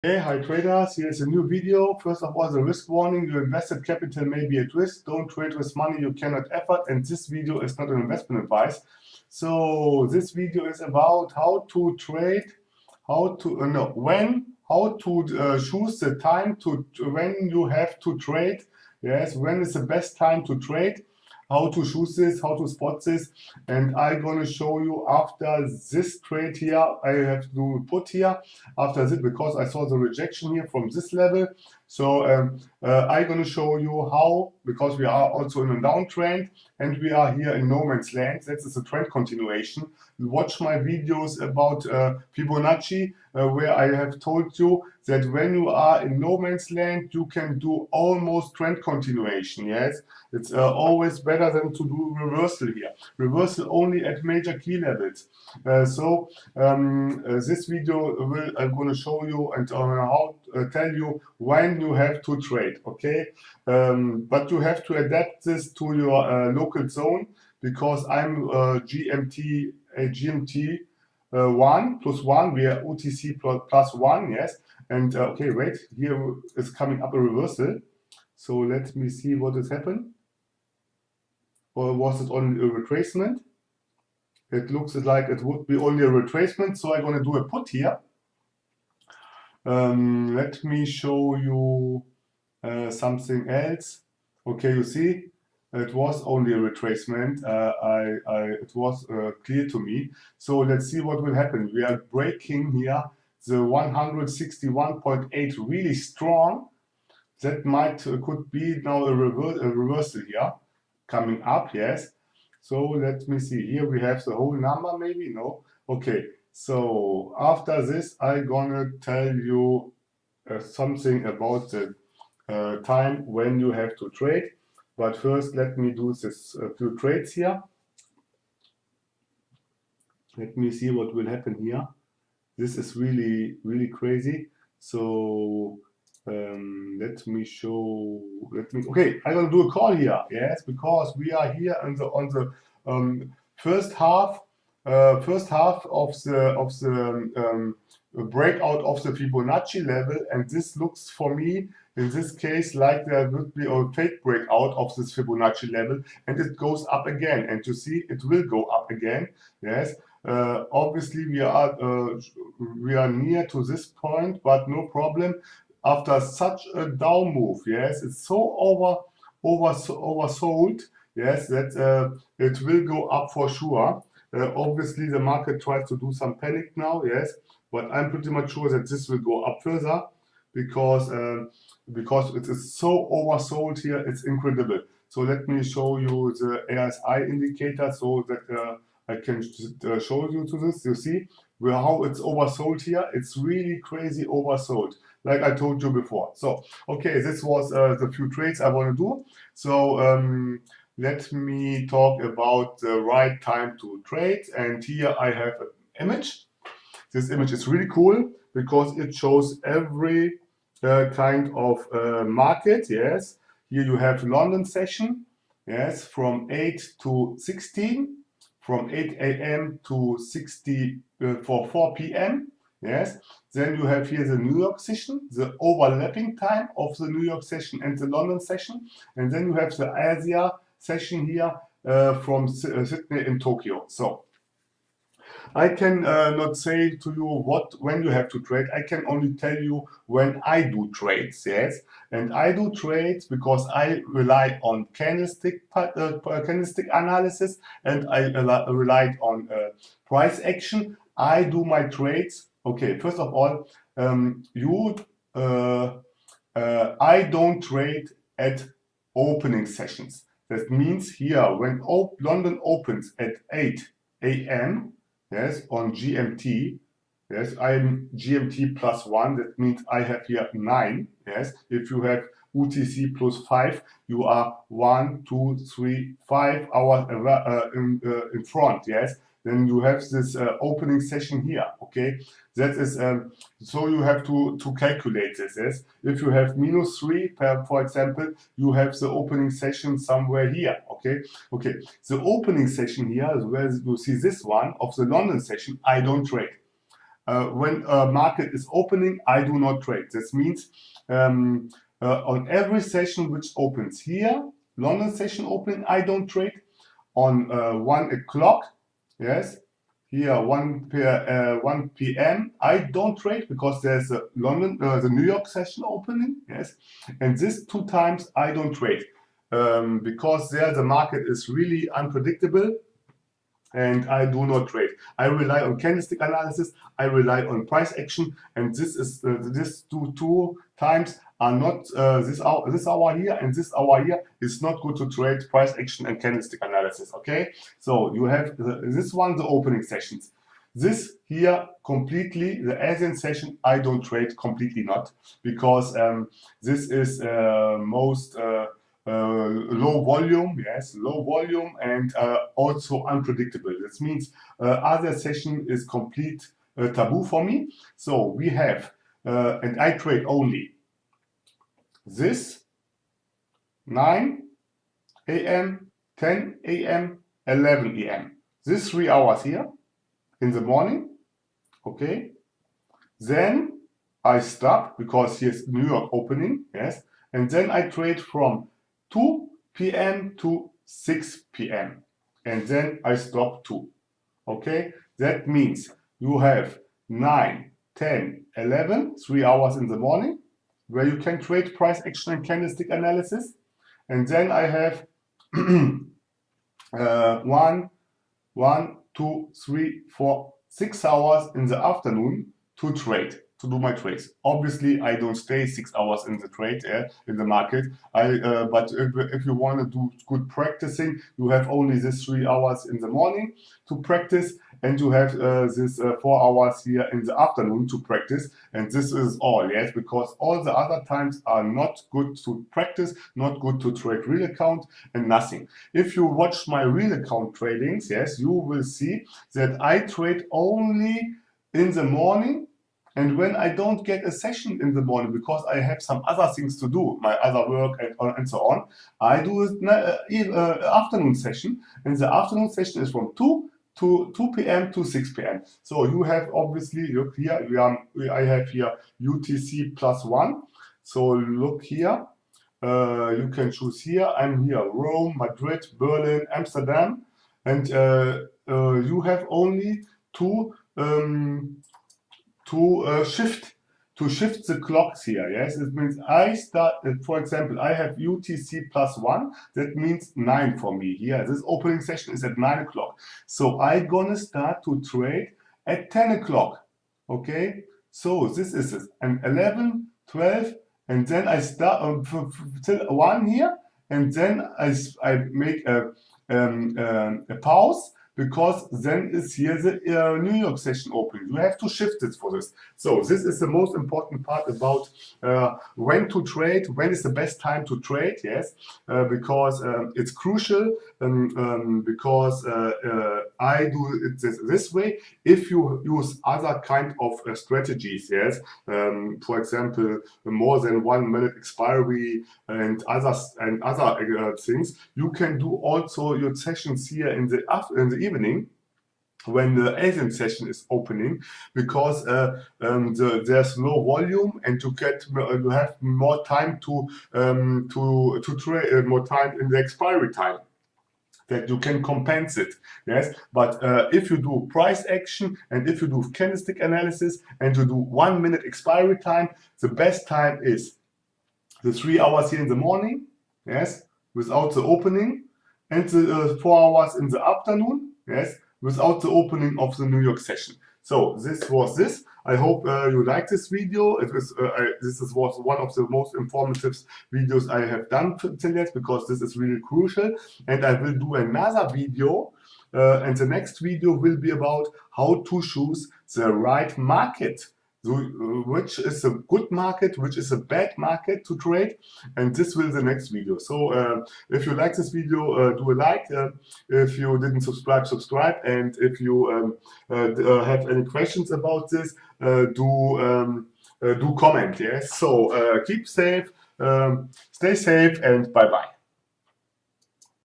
Hey, hi traders, here's a new video. First of all, the risk warning: your invested capital may be at risk. Don't trade with money you cannot afford. And this video is not an investment advice. So this video is about how to trade, how to no when, how to choose the time to when you have to trade. Yes, when is the best time to trade? How to choose this, how to spot this, and I'm gonna show you after this trade here. I have to put here after this because I saw the rejection here from this level. So I'm going to show you how, because we are also in a downtrend and we are here in no man's land. That is a trend continuation. Watch my videos about Fibonacci, where I have told you that when you are in no man's land, you can do almost trend continuation. Yes, it's always better than to do reversal here. Reversal only at major key levels. This video I'm going to show you and how tell you when you have to trade. Okay, but you have to adapt this to your local zone, because I'm GMT 1+1. We are OTC plus 1. Yes, and okay, wait. Here is coming up a reversal. So let me see what has happened. Or was it only a retracement? It looks like it would be only a retracement, so I'm going to do a put here. Let me show you something else. Okay, you see, it was only a retracement. It was clear to me. So let's see what will happen. We are breaking here the 161.8 really strong. That could be now a reversal here coming up. Yes. So let me see. Here we have the whole number, maybe? No. Okay. So after this, I'm gonna tell you something about the time when you have to trade. But first, let me do this few trades here. Let me see what will happen here. This is really, really crazy. So let me show. Okay, I'm gonna do a call here. Yes, because we are here on the first half. First half of the breakout of the Fibonacci level, and this looks for me in this case like there would be a fake breakout of this Fibonacci level, and it goes up again. And you see, it will go up again. Yes. Obviously, we are near to this point, but no problem. After such a down move, yes, it's so oversold, yes, that it will go up for sure. Obviously, the market tries to do some panic now, yes, but I'm pretty much sure that this will go up further because it is so oversold here. It's incredible. So let me show you the RSI indicator so that I can show you to this. You see how it's oversold here. It's really crazy oversold, like I told you before. So okay, this was the few trades I want to do. So let me talk about the right time to trade. And here I have an image. This image is really cool because it shows every kind of market. Yes, here you have London session. Yes, from 8 to 16, from 8 a.m. to 4 p.m. Yes, then you have here the New York session, the overlapping time of the New York session and the London session, and then you have the Asia session here from Sydney and Tokyo. So I can not say to you when you have to trade. I can only tell you when I do trades. Yes, and I do trades because I rely on candlestick analysis, and I relied on price action. I do my trades. Okay, first of all, I don't trade at opening sessions. That means here when London opens at 8 a.m. yes, on GMT. Yes, I'm GMT +1. That means I have here 9. Yes, if you have UTC +5, you are 1, 2, 3, 5 hours in front. Yes, then you have this opening session here. Okay, that is so you have to calculate this. Yes, if you have -3, for example, you have the opening session somewhere here. Okay, okay. The opening session here, where you see this one of the London session, I don't trade. when a market is opening, I do not trade. This means on every session which opens here, London session opening, I don't trade. On 1 o'clock, yes, here 1 p.m. I don't trade because there's a the New York session opening, yes, and this 2 times I don't trade because there the market is really unpredictable. And I do not trade. I rely on candlestick analysis. I rely on price action, and this is this two times are not this hour here and this hour here is not good to trade price action and candlestick analysis. Okay, so you have this one, the opening sessions. This here completely the Asian session I don't trade, completely not, because this is most low volume, yes, low volume, and also unpredictable. This means other session is complete taboo for me. So we have, and I trade only this 9 a.m., 10 a.m., 11 a.m. This 3 hours here in the morning, okay. Then I stop because here's New York opening, yes, and then I trade from 2 p.m. to 6 p.m. and then I stop too. Okay, that means you have 9, 10, 11, 3 hours in the morning where you can trade price action and candlestick analysis, and then I have 1, 2, 3, 4, 6 hours in the afternoon to trade, to do my trades. Obviously, I don't stay 6 hours in the trade in the market. But if you want to do good practicing, you have only this 3 hours in the morning to practice, and you have this 4 hours here in the afternoon to practice. And this is all, yes, because all the other times are not good to practice, not good to trade real account, and nothing. If you watch my real account tradings, yes, you will see that I trade only in the morning. And when I don't get a session in the morning because I have some other things to do, my other work and so on, I do an afternoon session. And the afternoon session is from 2 p.m. to 6 p.m. So you have obviously, look here, I have here UTC +1. So look here, you can choose here. I'm here, Rome, Madrid, Berlin, Amsterdam. And you have only to shift the clocks here. Yes, it means I start, for example, I have UTC +1. That means 9 for me here. This opening session is at 9 o'clock. So I'm gonna start to trade at 10 o'clock. Okay, so this is it. And 11, 12, and then I start till 1 here, and then I make a pause, because then is here the New York session opening. You have to shift it for this. So this is the most important part about when to trade, when is the best time to trade, yes, because it's crucial, because I do it this way. If you use other kind of strategies, yes, for example, more than 1 minute expiry and other things, you can do also your sessions here in the evening when the Asian session is opening, because there's low volume and you have more time to trade, more time in the expiry time, that you can compensate, yes. But if you do price action and if you do candlestick analysis and you do 1 minute expiry time, the best time is the 3 hours here in the morning, yes, without the opening, and the 4 hours in the afternoon, yes, without the opening of the New York session. So this was this. I hope you like this video. Was one of the most informative videos I have done till yet, because this is really crucial. And I will do another video, and the next video will be about how to choose the right market. So, which is a good market, which is a bad market to trade, and this will be the next video. So if you like this video, do a like. If you didn't subscribe, subscribe, and if you have any questions about this, do comment. Yes. So keep safe, stay safe, and bye bye.